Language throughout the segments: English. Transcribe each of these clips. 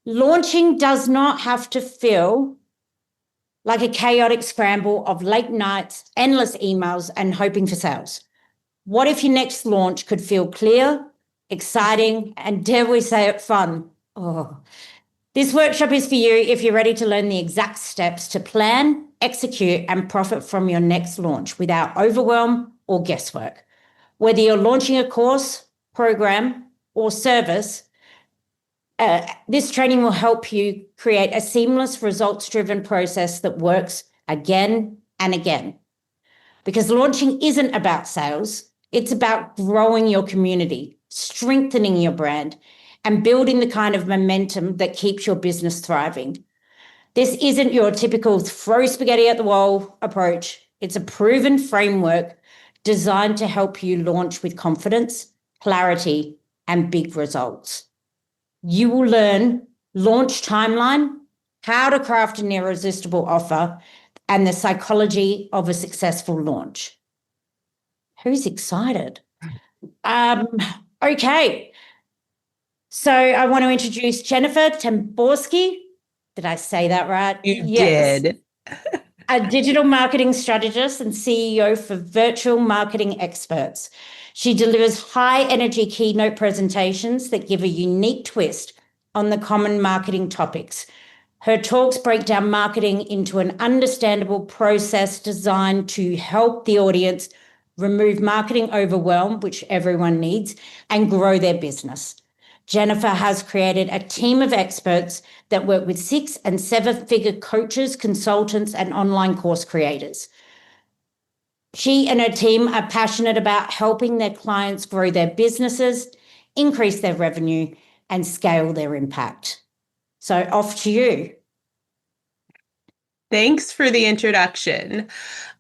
Launching does not have to feel like a chaotic scramble of late nights, endless emails, and hoping for sales. What if your next launch could feel clear, exciting, and dare we say it, fun? Oh, this workshop is for you if you're ready to learn the exact steps to plan, execute, and profit from your next launch without overwhelm or guesswork. Whether you're launching a course, program, or service, this training will help you create a seamless, results-driven process that works again and again. Because launching isn't about sales, it's about growing your community, strengthening your brand, and building the kind of momentum that keeps your business thriving. This isn't your typical throw spaghetti at the wall approach. It's a proven framework designed to help you launch with confidence, clarity, and big results. You will learn launch timeline, how to craft an irresistible offer, and the psychology of a successful launch. Who's excited? Okay. So I want to introduce Jennifer Tamborski. Did I say that right? You did. A digital marketing strategist and CEO for Virtual Marketing Experts. She delivers high-energy keynote presentations that give a unique twist on the common marketing topics. Her talks break down marketing into an understandable process designed to help the audience remove marketing overwhelm, which everyone needs, and grow their business. Jennifer has created a team of experts that work with 6- and 7-figure coaches, consultants, and online course creators. She and her team are passionate about helping their clients grow their businesses, increase their revenue, and scale their impact. So off to you. Thanks for the introduction.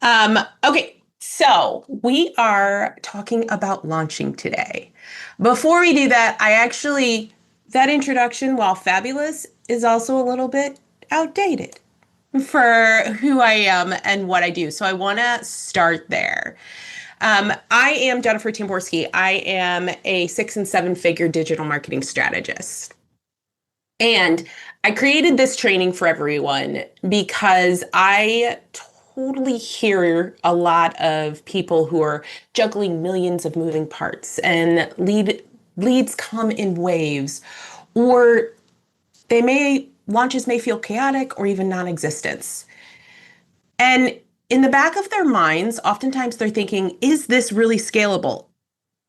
Okay, so we are talking about launching today. Before we do that, that introduction, while fabulous, is also a little bit outdated for who I am and what I do. So I want to start there. I am Jennifer Tamborski. I am a 6- and 7-figure digital marketing strategist. And I created this training for everyone because I totally hear a lot of people who are juggling millions of moving parts, and leads come in waves, or launches may feel chaotic or even non-existent. And in the back of their minds, oftentimes they're thinking, is this really scalable?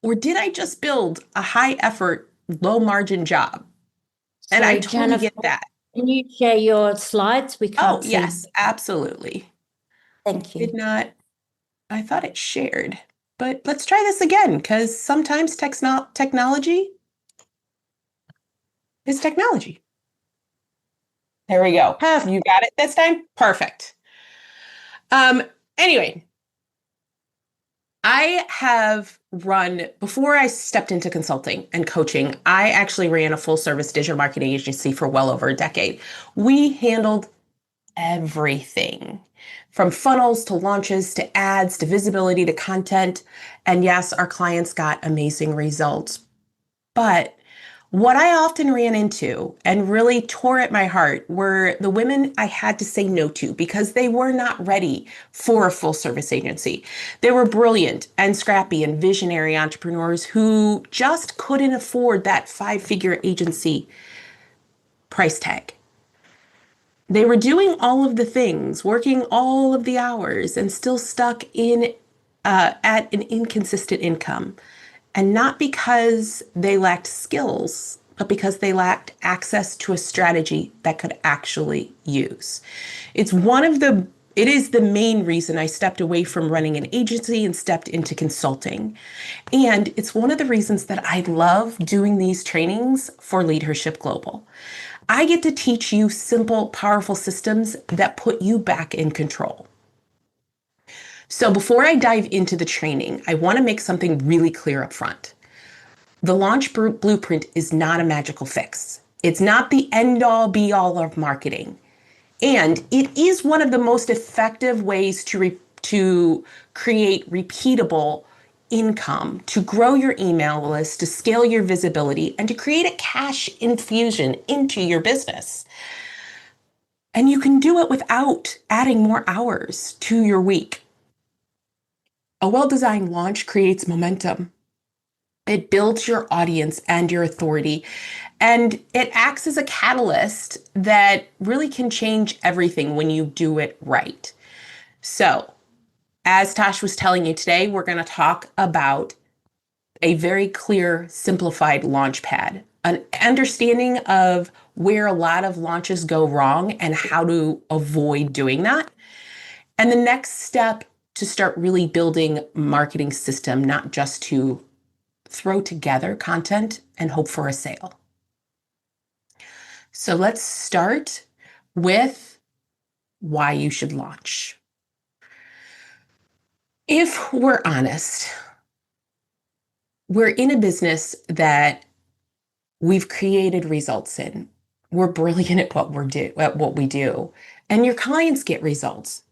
Or did I just build a high effort, low margin job? And I totally Jennifer, get that. Can you share your slides? We can't see. Yes, absolutely. Thank you. I thought it shared, but let's try this again, because sometimes technology is technology. There we go. Perfect. You got it this time? Perfect. Anyway, before I stepped into consulting and coaching, I actually ran a full service digital marketing agency for well over a decade. We handled everything from funnels to launches to ads to visibility to content. And yes, our clients got amazing results. But what I often ran into and really tore at my heart were the women I had to say no to because they were not ready for a full service agency. They were brilliant and scrappy and visionary entrepreneurs who just couldn't afford that 5-figure agency price tag. They were doing all of the things, working all of the hours, and still stuck at an inconsistent income. And not because they lacked skills, but because they lacked access to a strategy that could actually use. It is the main reason I stepped away from running an agency and stepped into consulting. And it's one of the reasons that I love doing these trainings for leadHERship Global. I get to teach you simple, powerful systems that put you back in control. So before I dive into the training, I want to make something really clear up front. The launch blueprint is not a magical fix. It's not the end-all be-all of marketing. And it is one of the most effective ways to create repeatable, income, to grow your email list, to scale your visibility, and to create a cash infusion into your business. And you can do it without adding more hours to your week. A well-designed launch creates momentum. It builds your audience and your authority, and it acts as a catalyst that really can change everything when you do it right. So, as Tosh was telling you today, we're going to talk about a very clear, simplified launch pad, an understanding of where a lot of launches go wrong and how to avoid doing that. And the next step to start really building a marketing system, not just to throw together content and hope for a sale. So let's start with why you should launch. If we're honest, we're in a business that we've created results in. We're brilliant at what we do, and your clients get results.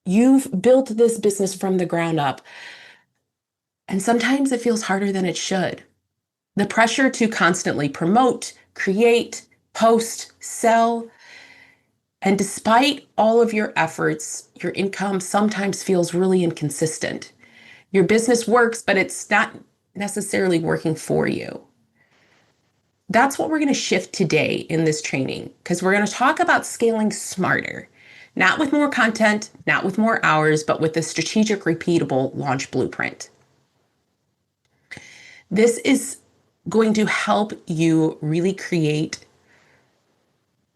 You've built this business from the ground up, and sometimes it feels harder than it should. The pressure to constantly promote, create, post, sell, and despite all of your efforts, your income sometimes feels really inconsistent. Your business works, but it's not necessarily working for you. That's what we're going to shift today in this training, because we're going to talk about scaling smarter, not with more content, not with more hours, but with a strategic, repeatable launch blueprint. This is going to help you really create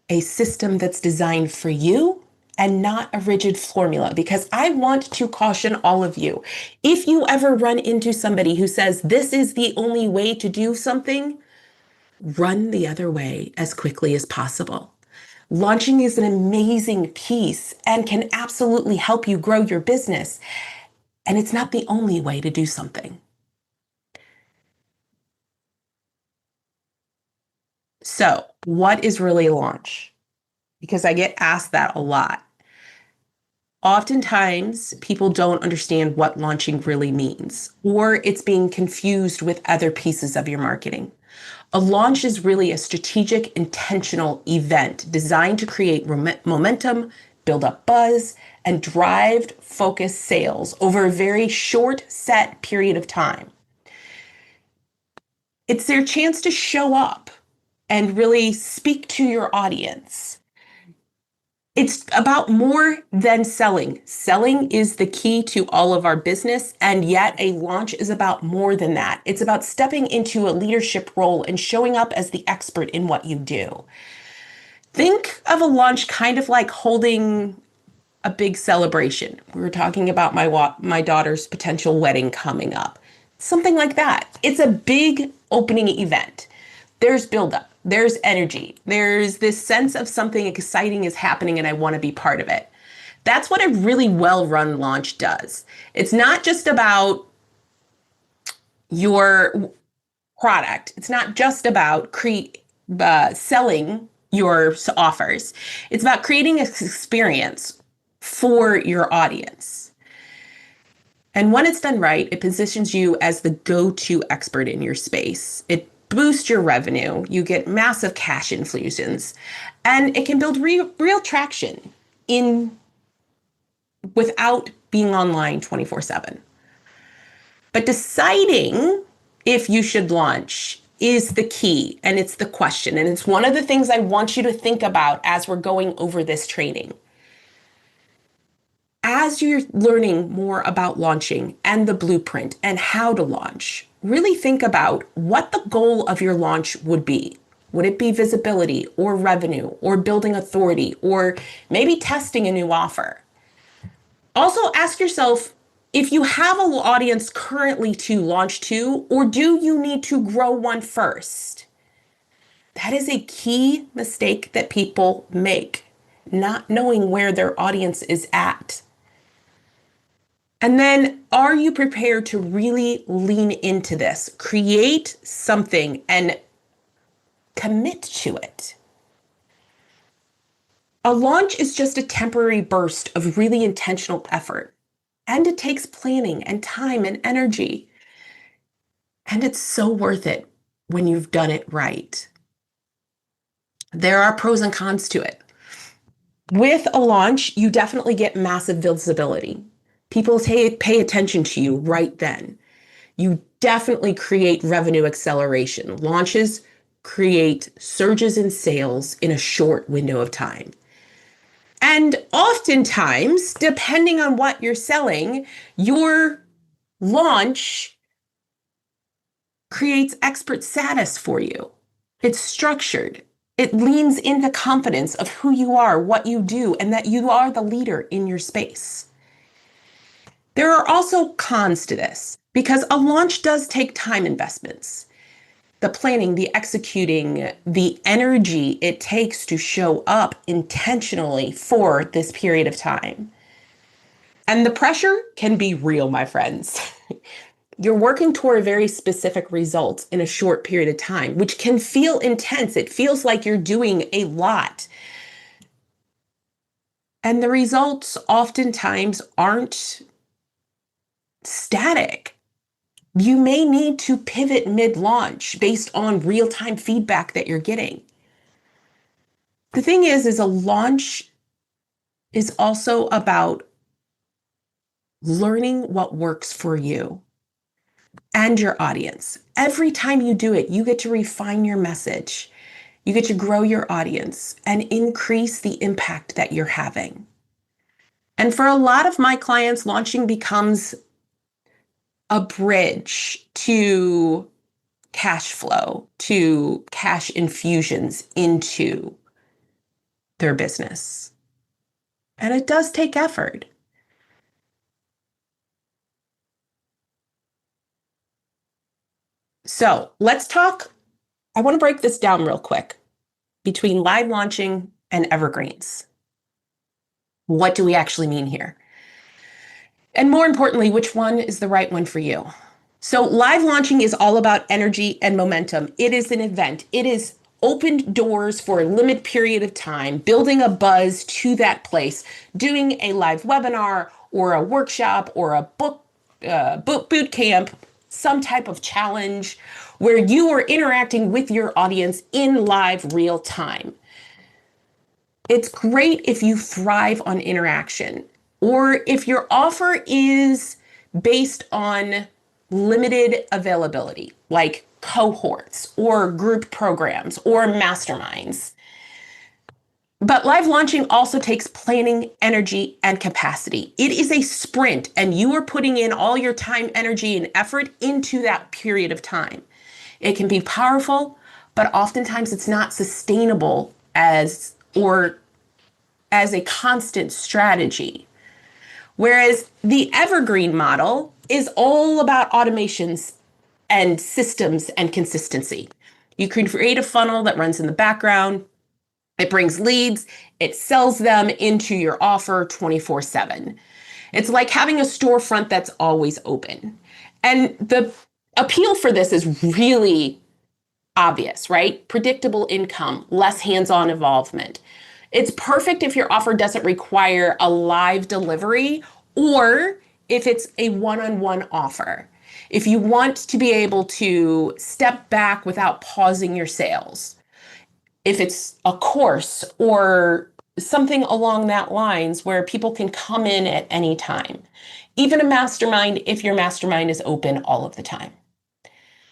a system that's designed for you and not a rigid formula, because I want to caution all of you. If you ever run into somebody who says this is the only way to do something, run the other way as quickly as possible. Launching is an amazing piece and can absolutely help you grow your business. And it's not the only way to do something. So, what is really a launch? Because I get asked that a lot. Oftentimes, people don't understand what launching really means, or it's being confused with other pieces of your marketing. A launch is really a strategic, intentional event designed to create momentum, build up buzz, and drive focused sales over a very short, set period of time. It's their chance to show up and really speak to your audience. It's about more than selling. Selling is the key to all of our business, and yet a launch is about more than that. It's about stepping into a leadership role and showing up as the expert in what you do. Think of a launch kind of like holding a big celebration. We were talking about my daughter's potential wedding coming up. Something like that. It's a big opening event. There's buildup. There's energy. There's this sense of something exciting is happening and I want to be part of it. That's what a really well-run launch does. It's not just about your product. It's not just about selling your offers. It's about creating an experience for your audience. And when it's done right, it positions you as the go-to expert in your space. It boost your revenue, you get massive cash infusions, and it can build real traction without being online 24/7. But deciding if you should launch is the key, and it's the question, and it's one of the things I want you to think about as we're going over this training. As you're learning more about launching and the blueprint and how to launch, really think about what the goal of your launch would be. Would it be visibility or revenue or building authority or maybe testing a new offer? Also ask yourself if you have an audience currently to launch to, or do you need to grow one first? That is a key mistake that people make, not knowing where their audience is at. And then, are you prepared to really lean into this, create something and commit to it? A launch is just a temporary burst of really intentional effort. And it takes planning and time and energy. And it's so worth it when you've done it right. There are pros and cons to it. With a launch, you definitely get massive visibility. People pay attention to you right then. You definitely create revenue acceleration. Launches create surges in sales in a short window of time. And oftentimes, depending on what you're selling, your launch creates expert status for you. It's structured. It leans into confidence of who you are, what you do, and that you are the leader in your space. There are also cons to this because a launch does take time investments. The planning, the executing, the energy it takes to show up intentionally for this period of time. And the pressure can be real, my friends. You're working toward a very specific result in a short period of time, which can feel intense. It feels like you're doing a lot. And the results oftentimes aren't static. You may need to pivot mid-launch based on real-time feedback that you're getting. The thing is a launch is also about learning what works for you and your audience. Every time you do it, you get to refine your message. You get to grow your audience and increase the impact that you're having. And for a lot of my clients, launching becomes a bridge to cash flow, to cash infusions into their business. And it does take effort. So let's talk. I want to break this down real quick between live launching and evergreens. What do we actually mean here? And more importantly, which one is the right one for you? So live launching is all about energy and momentum. It is an event. It is opened doors for a limited period of time, building a buzz to that place, doing a live webinar or a workshop or a book boot camp, some type of challenge where you are interacting with your audience in live real time. It's great if you thrive on interaction, or if your offer is based on limited availability, like cohorts or group programs or masterminds. But live launching also takes planning, energy, and capacity. It is a sprint, and you are putting in all your time, energy, and effort into that period of time. It can be powerful, but oftentimes it's not sustainable as a constant strategy. Whereas the evergreen model is all about automations and systems and consistency. You can create a funnel that runs in the background. It brings leads. It sells them into your offer 24/7. It's like having a storefront that's always open. And the appeal for this is really obvious, right? Predictable income, less hands-on involvement. It's perfect if your offer doesn't require a live delivery or if it's a one-on-one offer. If you want to be able to step back without pausing your sales. If it's a course or something along that lines where people can come in at any time. Even a mastermind if your mastermind is open all of the time.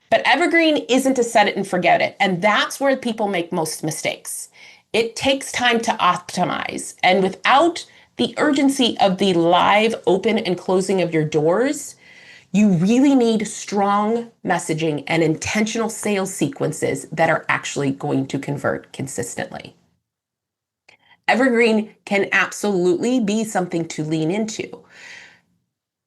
But evergreen isn't a set it and forget it. And that's where people make most mistakes. It takes time to optimize. And without the urgency of the live open and closing of your doors, you really need strong messaging and intentional sales sequences that are actually going to convert consistently. Evergreen can absolutely be something to lean into.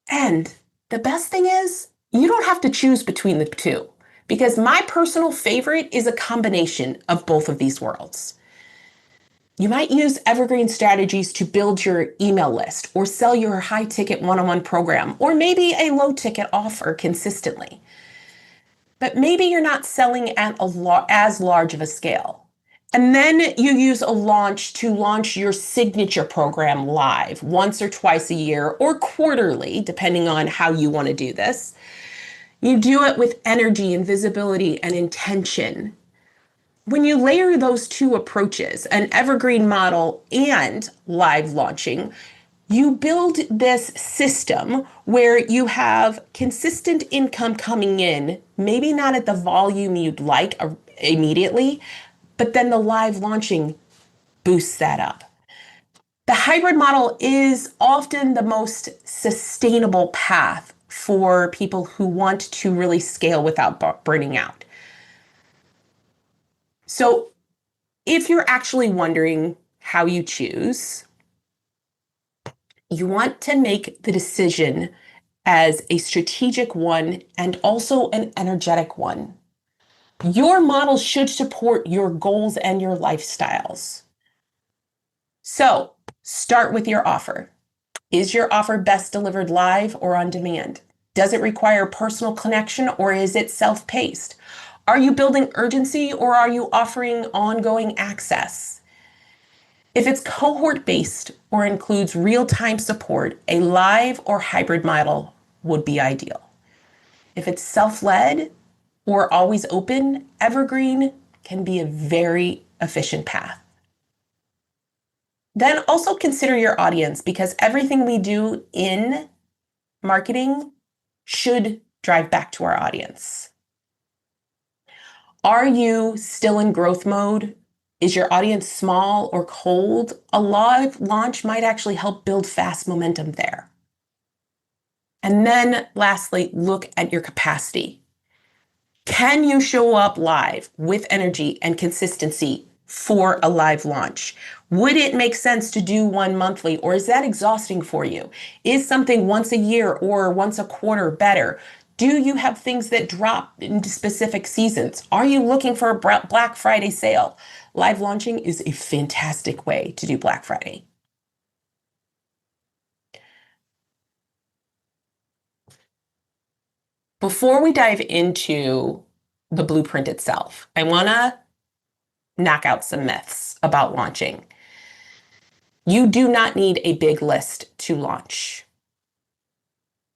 And the best thing is, you don't have to choose between the two, because my personal favorite is a combination of both of these worlds. You might use evergreen strategies to build your email list or sell your high-ticket one-on-one program, or maybe a low-ticket offer consistently. But maybe you're not selling at as large of a scale. And then you use a launch to launch your signature program live once or twice a year or quarterly, depending on how you want to do this. You do it with energy and visibility and intention. When you layer those two approaches, an evergreen model and live launching, you build this system where you have consistent income coming in, maybe not at the volume you'd like immediately, but then the live launching boosts that up. The hybrid model is often the most sustainable path for people who want to really scale without burning out. So if you're actually wondering how you choose, you want to make the decision as a strategic one and also an energetic one. Your model should support your goals and your lifestyles. So start with your offer. Is your offer best delivered live or on demand? Does it require personal connection or is it self-paced? Are you building urgency or are you offering ongoing access? If it's cohort-based or includes real-time support, a live or hybrid model would be ideal. If it's self-led or always open, evergreen can be a very efficient path. Then also consider your audience, because everything we do in marketing should drive back to our audience. Are you still in growth mode? Is your audience small or cold? A live launch might actually help build fast momentum there. And then lastly, look at your capacity. Can you show up live with energy and consistency for a live launch? Would it make sense to do one monthly, or is that exhausting for you? Is something once a year or once a quarter better? Do you have things that drop into specific seasons? Are you looking for a Black Friday sale? Live launching is a fantastic way to do Black Friday. Before we dive into the blueprint itself, I want to knock out some myths about launching. You do not need a big list to launch.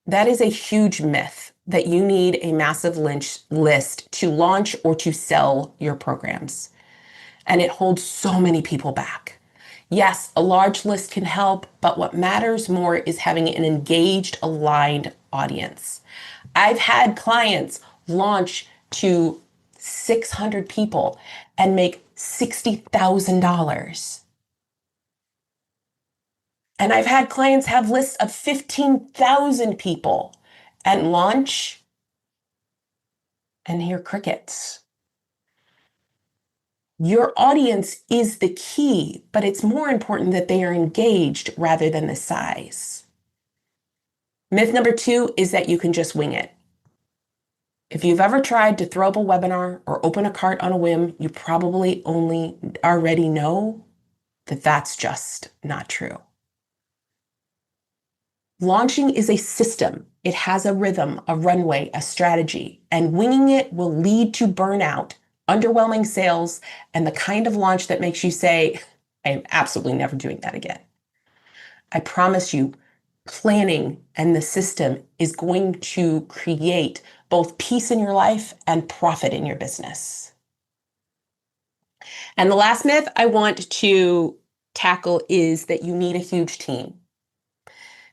That is a huge myth, that you need a massive list to launch or to sell your programs. And it holds so many people back. Yes, a large list can help, but what matters more is having an engaged, aligned audience. I've had clients launch to 600 people and make $60,000. And I've had clients have lists of 15,000 people and launch and hear crickets. Your audience is the key, but it's more important that they are engaged rather than the size. Myth number 2 is that you can just wing it. If you've ever tried to throw up a webinar or open a cart on a whim, you probably already know that that's just not true. Launching is a system. It has a rhythm, a runway, a strategy, and winging it will lead to burnout, underwhelming sales, and the kind of launch that makes you say, I am absolutely never doing that again. I promise you, planning and the system is going to create both peace in your life and profit in your business. And the last myth I want to tackle is that you need a huge team.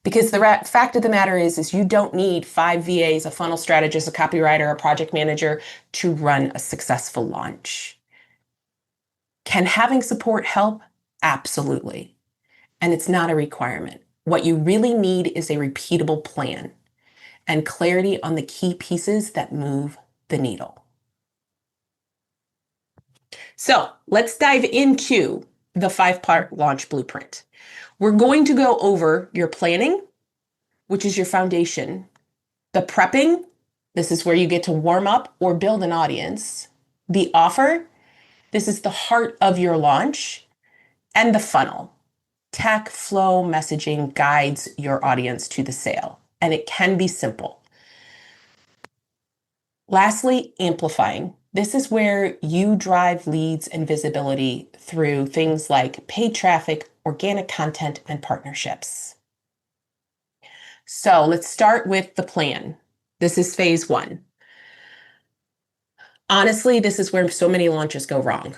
Because the fact of the matter is you don't need 5 VAs, a funnel strategist, a copywriter, a project manager to run a successful launch. Can having support help? Absolutely. And it's not a requirement. What you really need is a repeatable plan and clarity on the key pieces that move the needle. So let's dive into the 5-part launch blueprint. We're going to go over your planning, which is your foundation. The prepping, this is where you get to warm up or build an audience. The offer, this is the heart of your launch. And the funnel, tech, flow, messaging guides your audience to the sale. And it can be simple. Lastly, amplifying. This is where you drive leads and visibility through things like paid traffic, organic content, and partnerships. So let's start with the plan. This is phase one. Honestly, this is where so many launches go wrong.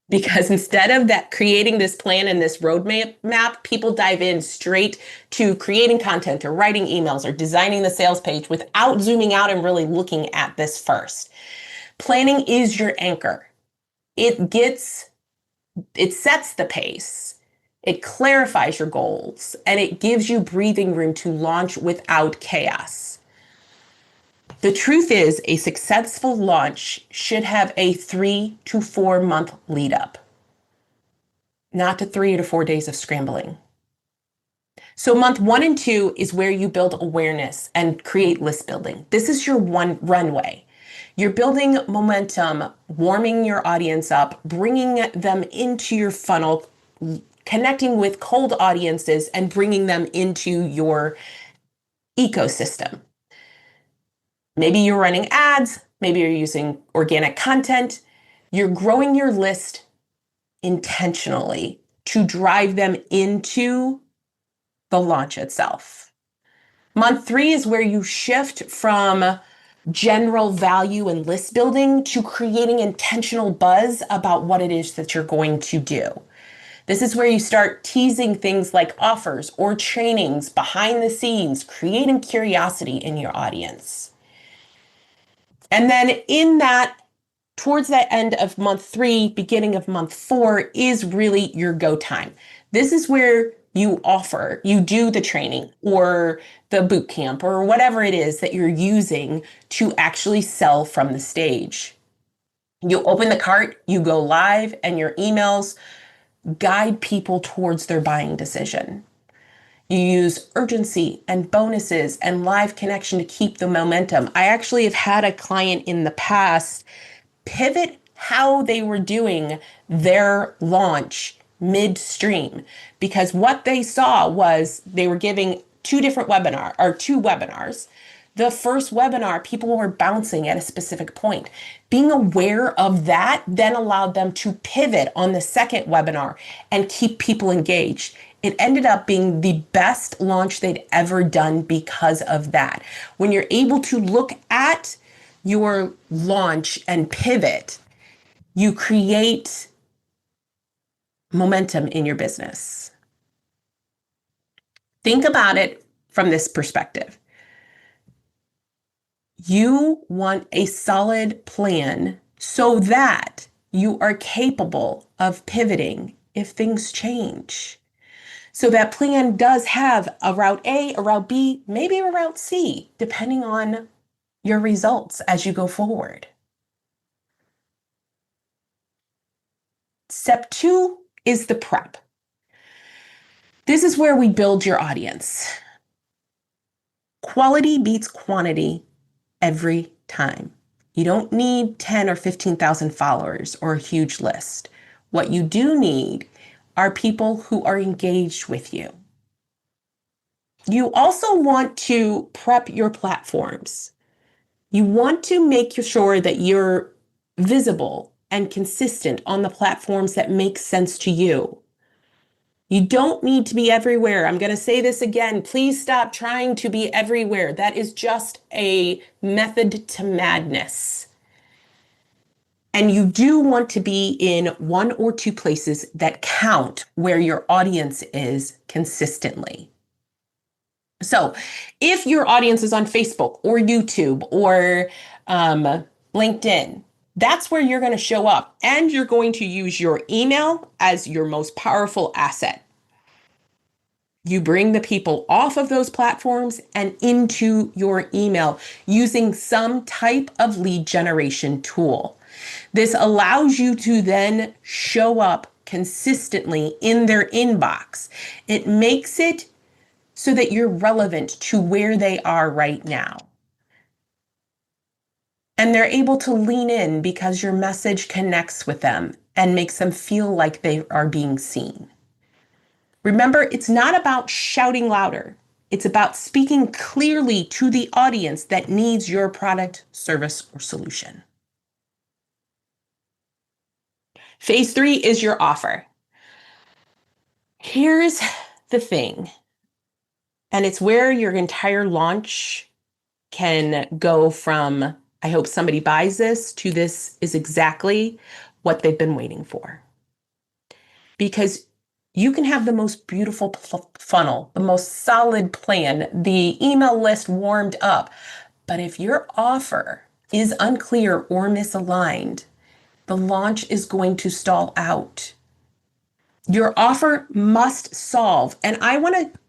Because instead of that creating this plan and this roadmap, people dive in straight to creating content or writing emails or designing the sales page without zooming out and really looking at this first. Planning is your anchor. It sets the pace. It clarifies your goals, and it gives you breathing room to launch without chaos. The truth is, a successful launch should have a 3 to 4 month lead up, not to 3 to 4 days of scrambling. So month 1 and 2 is where you build awareness and create list building. This is your one runway. You're building momentum, warming your audience up, bringing them into your funnel, connecting with cold audiences, and bringing them into your ecosystem. Maybe you're running ads, maybe you're using organic content. You're growing your list intentionally to drive them into the launch itself. Month 3 is where you shift from general value and list building to creating intentional buzz about what it is that you're going to do. This is where you start teasing things like offers or trainings behind the scenes, creating curiosity in your audience. And then towards that end of month 3, beginning of month 4 is really your go time. This is where you do the training or the boot camp or whatever it is that you're using to actually sell from the stage. You open the cart, you go live, and your emails guide people towards their buying decision. You use urgency and bonuses and live connection to keep the momentum. I actually have had a client in the past pivot how they were doing their launch midstream because what they saw was they were giving two webinars. The first webinar, people were bouncing at a specific point. Being aware of that then allowed them to pivot on the second webinar and keep people engaged. It ended up being the best launch they'd ever done because of that. When you're able to look at your launch and pivot, you create momentum in your business. Think about it from this perspective. You want a solid plan so that you are capable of pivoting if things change. So that plan does have a route A, a route B, maybe a route C, depending on your results as you go forward. Step 2 is the prep. This is where we build your audience. Quality beats quantity every time. You don't need 10 or 15,000 followers or a huge list. What you do need are people who are engaged with you. You also want to prep your platforms. You want to make sure that you're visible and consistent on the platforms that make sense to you. You don't need to be everywhere. I'm going to say this again. Please stop trying to be everywhere. That is just a method to madness. And you do want to be in 1 or 2 places that count where your audience is consistently. So if your audience is on Facebook or YouTube or LinkedIn, that's where you're going to show up, and you're going to use your email as your most powerful asset. You bring the people off of those platforms and into your email using some type of lead generation tool. This allows you to then show up consistently in their inbox. It makes it so that you're relevant to where they are right now. And they're able to lean in because your message connects with them and makes them feel like they are being seen. Remember, it's not about shouting louder. It's about speaking clearly to the audience that needs your product, service, or solution. Phase 3 is your offer. Here's the thing, and it's where your entire launch can go from, I hope somebody buys this, to this is exactly what they've been waiting for. Because you can have the most beautiful funnel, the most solid plan, the email list warmed up. But if your offer is unclear or misaligned, the launch is going to stall out. Your offer must solve. And I want to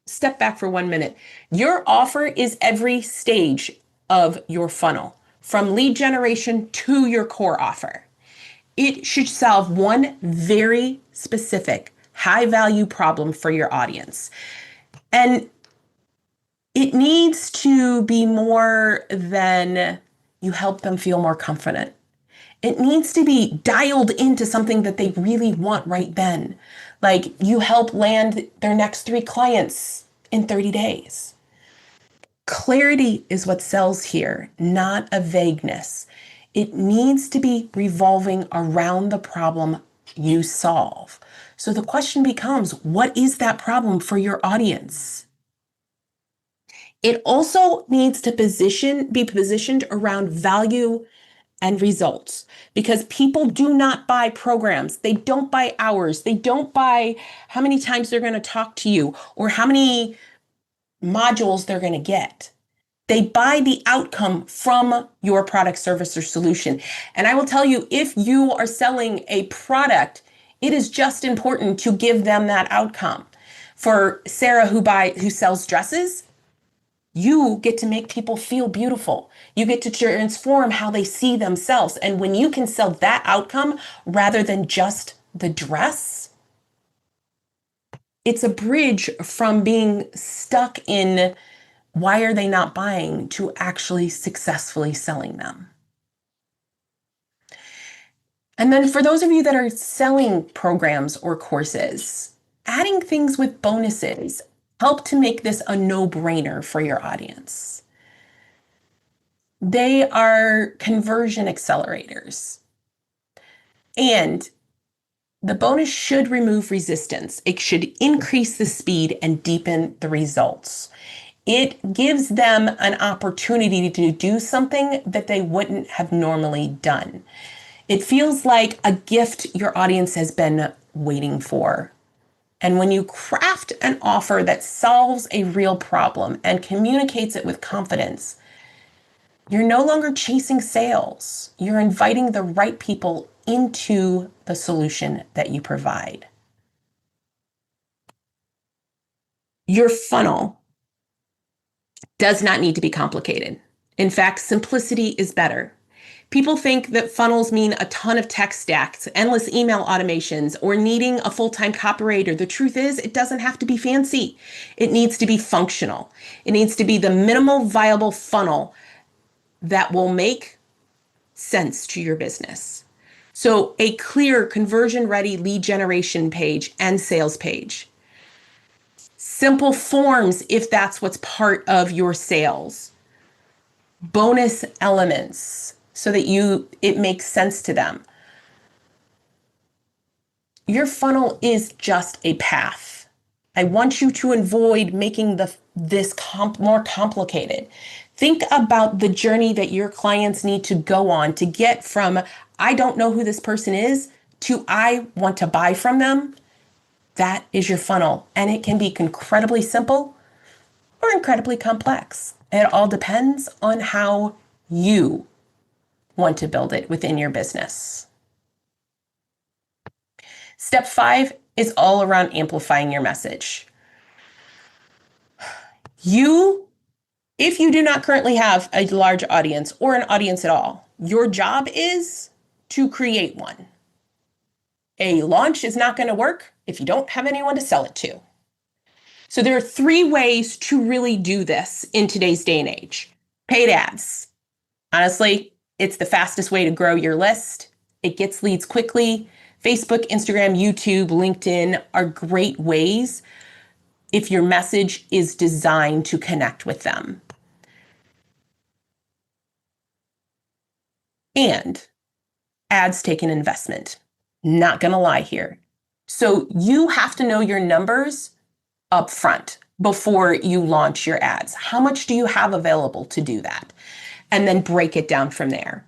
step back for 1 minute. Your offer is every stage of your funnel, from lead generation to your core offer. It should solve one very specific high value problem for your audience. And it needs to be more than you help them feel more confident. It needs to be dialed into something that they really want right then. Like you help land their next 3 clients in 30 days. Clarity is what sells here, not a vagueness. It needs to be revolving around the problem you solve. So the question becomes, what is that problem for your audience? It also needs to be positioned around value and results, because people do not buy programs. They don't buy hours. They don't buy how many times they're going to talk to you or how many modules they're going to get. They buy the outcome from your product, service, or solution. And I will tell you, if you are selling a product, it is just important to give them that outcome. For Sarah, who sells dresses, you get to make people feel beautiful. You get to transform how they see themselves. And when you can sell that outcome rather than just the dress, it's a bridge from being stuck in why are they not buying to actually successfully selling them. And then for those of you that are selling programs or courses, adding things with bonuses help to make this a no-brainer for your audience. They are conversion accelerators. And the bonus should remove resistance. It should increase the speed and deepen the results. It gives them an opportunity to do something that they wouldn't have normally done. It feels like a gift your audience has been waiting for. And when you craft an offer that solves a real problem and communicates it with confidence, you're no longer chasing sales. You're inviting the right people into the solution that you provide. Your funnel does not need to be complicated. In fact, simplicity is better. People think that funnels mean a ton of tech stacks, endless email automations, or needing a full-time copywriter. The truth is, it doesn't have to be fancy. It needs to be functional. It needs to be the minimal viable funnel that will make sense to your business. So a clear conversion-ready lead generation page and sales page. Simple forms if that's what's part of your sales. Bonus elements so that it makes sense to them. Your funnel is just a path. I want you to avoid making this more complicated. Think about the journey that your clients need to go on to get from I don't know who this person is to I want to buy from them. That is your funnel, and it can be incredibly simple or incredibly complex. It all depends on how you want to build it within your business. Step 5 is all around amplifying your message. If you do not currently have a large audience or an audience at all, your job is to create one. A launch is not going to work if you don't have anyone to sell it to. So there are 3 ways to really do this in today's day and age. Paid ads. Honestly, it's the fastest way to grow your list. It gets leads quickly. Facebook, Instagram, YouTube, LinkedIn are great ways. if your message is designed to connect with them. And ads take an investment. Not gonna lie here. So you have to know your numbers up front before you launch your ads. How much do you have available to do that? And then break it down from there.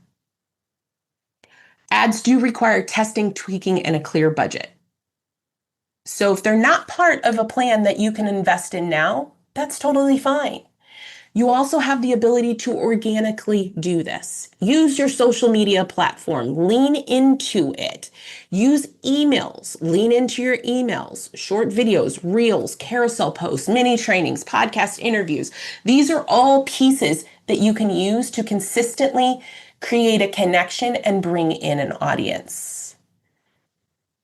Ads do require testing, tweaking, and a clear budget. So if they're not part of a plan that you can invest in now, that's totally fine. You also have the ability to organically do this. Use your social media platform, lean into it. Use emails, lean into your emails, short videos, reels, carousel posts, mini trainings, podcast interviews. These are all pieces that you can use to consistently create a connection and bring in an audience.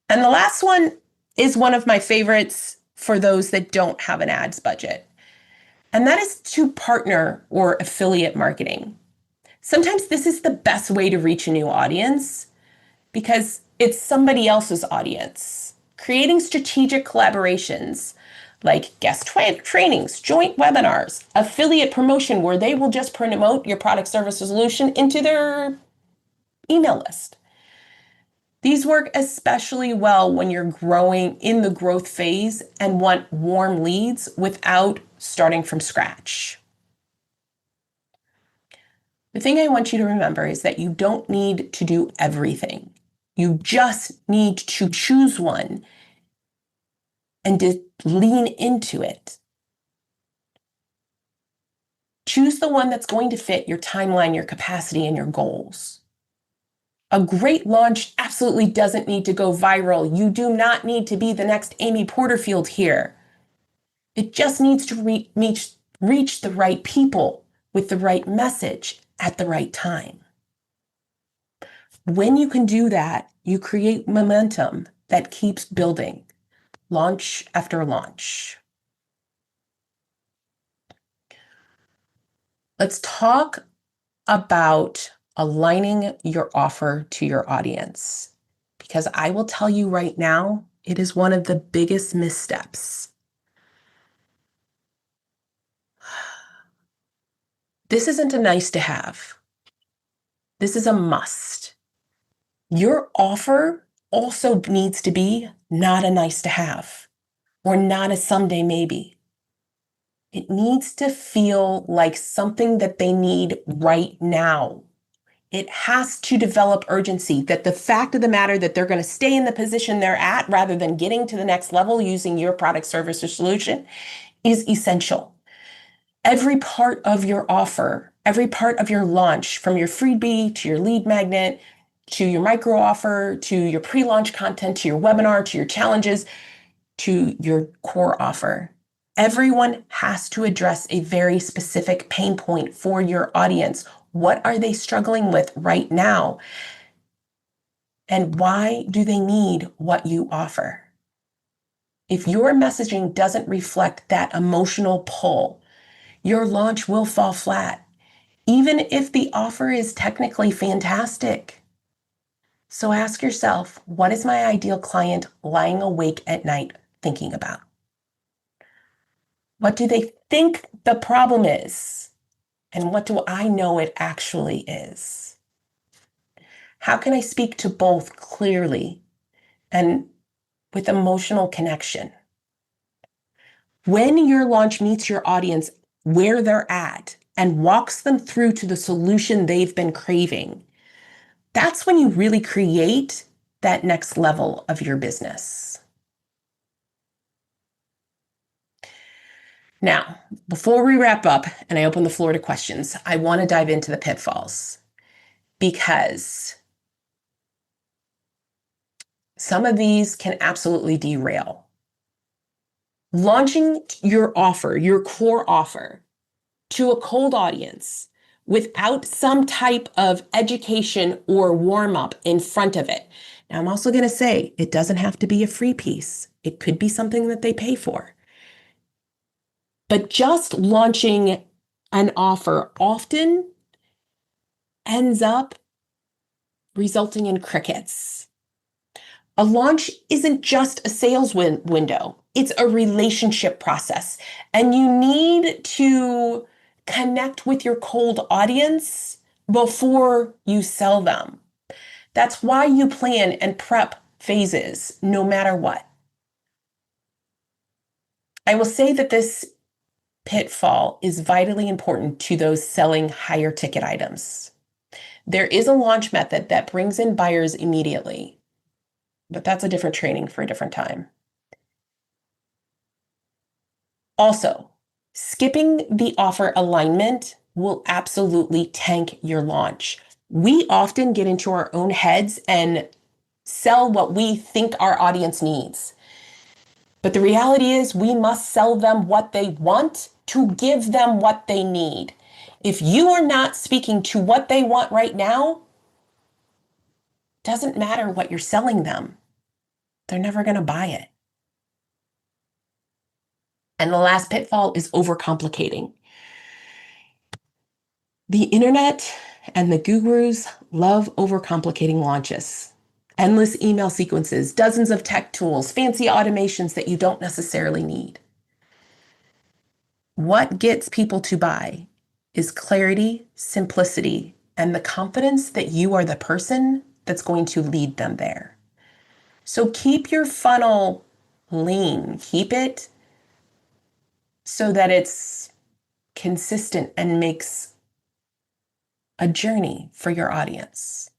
And the last one is one of my favorites for those that don't have an ads budget. And that is to partner or affiliate marketing. Sometimes this is the best way to reach a new audience because it's somebody else's audience. Creating strategic collaborations like guest trainings, joint webinars, affiliate promotion where they will just promote your product, service, or solution into their email list. These work especially well when you're growing in the growth phase and want warm leads without starting from scratch. The thing I want you to remember is that you don't need to do everything. You just need to choose one and to lean into it. Choose the one that's going to fit your timeline, your capacity, and your goals. A great launch absolutely doesn't need to go viral. You do not need to be the next Amy Porterfield here. It just needs to reach the right people with the right message at the right time. When you can do that, you create momentum that keeps building, launch after launch. Let's talk about aligning your offer to your audience, because I will tell you right now, it is one of the biggest missteps. This isn't a nice to have. This is a must. Your offer also needs to be not a nice to have or not a someday maybe. It needs to feel like something that they need right now. It has to develop urgency, that the fact of the matter that they're going to stay in the position they're at rather than getting to the next level using your product, service, or solution is essential. Every part of your offer, every part of your launch, from your freebie to your lead magnet, to your micro offer, to your pre-launch content, to your webinar, to your challenges, to your core offer. Everyone has to address a very specific pain point for your audience. What are they struggling with right now? And why do they need what you offer? If your messaging doesn't reflect that emotional pull, your launch will fall flat, even if the offer is technically fantastic. So ask yourself, what is my ideal client lying awake at night thinking about? What do they think the problem is? And what do I know it actually is? How can I speak to both clearly and with emotional connection? When your launch meets your audience where they're at and walks them through to the solution they've been craving, that's when you really create that next level of your business. Now, before we wrap up and I open the floor to questions, I want to dive into the pitfalls, because some of these can absolutely derail. Launching your offer, your core offer, to a cold audience without some type of education or warm up in front of it. Now, I'm also going to say it doesn't have to be a free piece. It could be something that they pay for. But just launching an offer often ends up resulting in crickets. A launch isn't just a sales window. It's a relationship process, and you need to connect with your cold audience before you sell them. That's why you plan and prep phases no matter what. I will say that this pitfall is vitally important to those selling higher ticket items. There is a launch method that brings in buyers immediately, but that's a different training for a different time. Also, skipping the offer alignment will absolutely tank your launch. We often get into our own heads and sell what we think our audience needs. But the reality is we must sell them what they want to give them what they need. If you are not speaking to what they want right now, doesn't matter what you're selling them. They're never going to buy it. And the last pitfall is overcomplicating. The internet and the gurus love overcomplicating launches. Endless email sequences, dozens of tech tools, fancy automations that you don't necessarily need. What gets people to buy is clarity, simplicity, and the confidence that you are the person that's going to lead them there. So keep your funnel lean. Keep it so that it's consistent and makes a journey for your audience.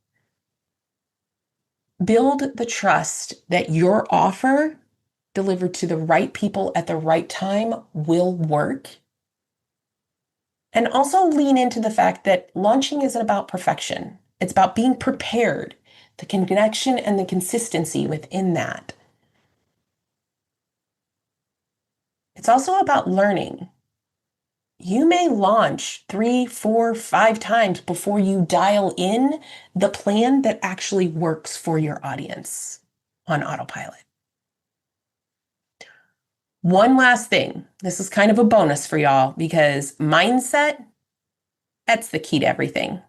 Build the trust that your offer delivered to the right people at the right time will work. And also lean into the fact that launching isn't about perfection. It's about being prepared, the connection and the consistency within that. It's also about learning. You may launch 3, 4, 5 times before you dial in the plan that actually works for your audience on autopilot. One last thing. This is kind of a bonus for y'all because mindset, that's the key to everything.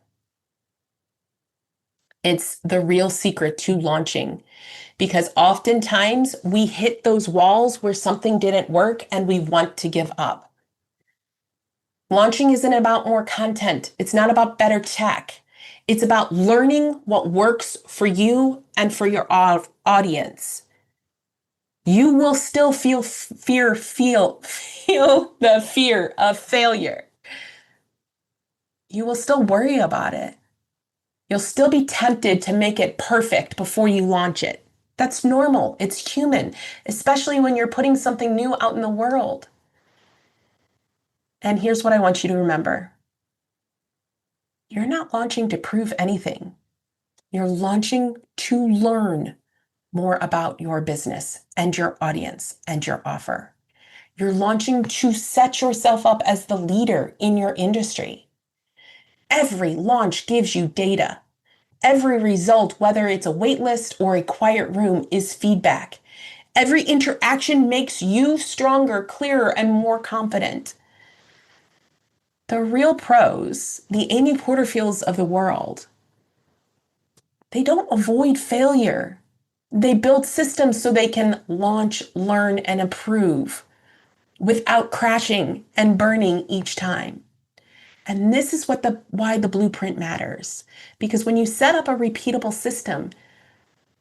It's the real secret to launching because oftentimes we hit those walls where something didn't work and we want to give up. Launching isn't about more content. It's not about better tech. It's about learning what works for you and for your audience. You will still feel the fear of failure. You will still worry about it. You'll still be tempted to make it perfect before you launch it. That's normal. It's human, especially when you're putting something new out in the world. And here's what I want you to remember. You're not launching to prove anything. You're launching to learn more about your business and your audience and your offer. You're launching to set yourself up as the leader in your industry. Every launch gives you data. Every result, whether it's a wait list or a quiet room, is feedback. Every interaction makes you stronger, clearer, and more confident. The real pros, the Amy Porterfields of the world, they don't avoid failure. They build systems so they can launch, learn, and improve without crashing and burning each time. And this is why the blueprint matters. Because when you set up a repeatable system,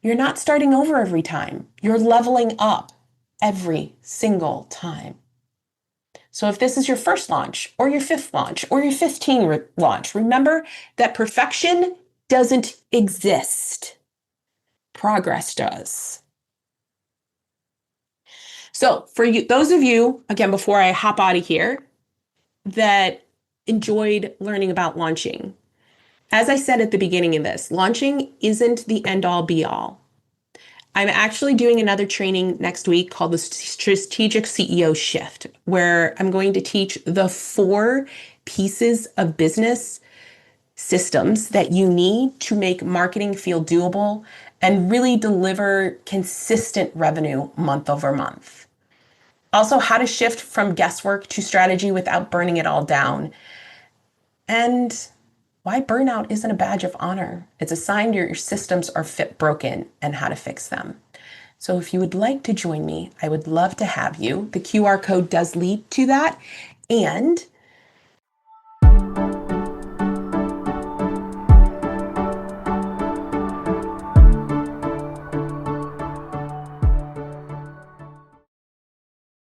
you're not starting over every time. You're leveling up every single time. So if this is your first launch or your 5th launch or your 15th launch, remember that perfection doesn't exist. Progress does. So for you, those of you, again, before I hop out of here, that enjoyed learning about launching, as I said at the beginning of this, launching isn't the end all be all. I'm actually doing another training next week called the Strategic CEO Shift, where I'm going to teach the 4 pieces of business systems that you need to make marketing feel doable and really deliver consistent revenue month over month. Also, how to shift from guesswork to strategy without burning it all down. And why burnout isn't a badge of honor. It's a sign your systems are broken and how to fix them. So if you would like to join me, I would love to have you. The QR code does lead to that. And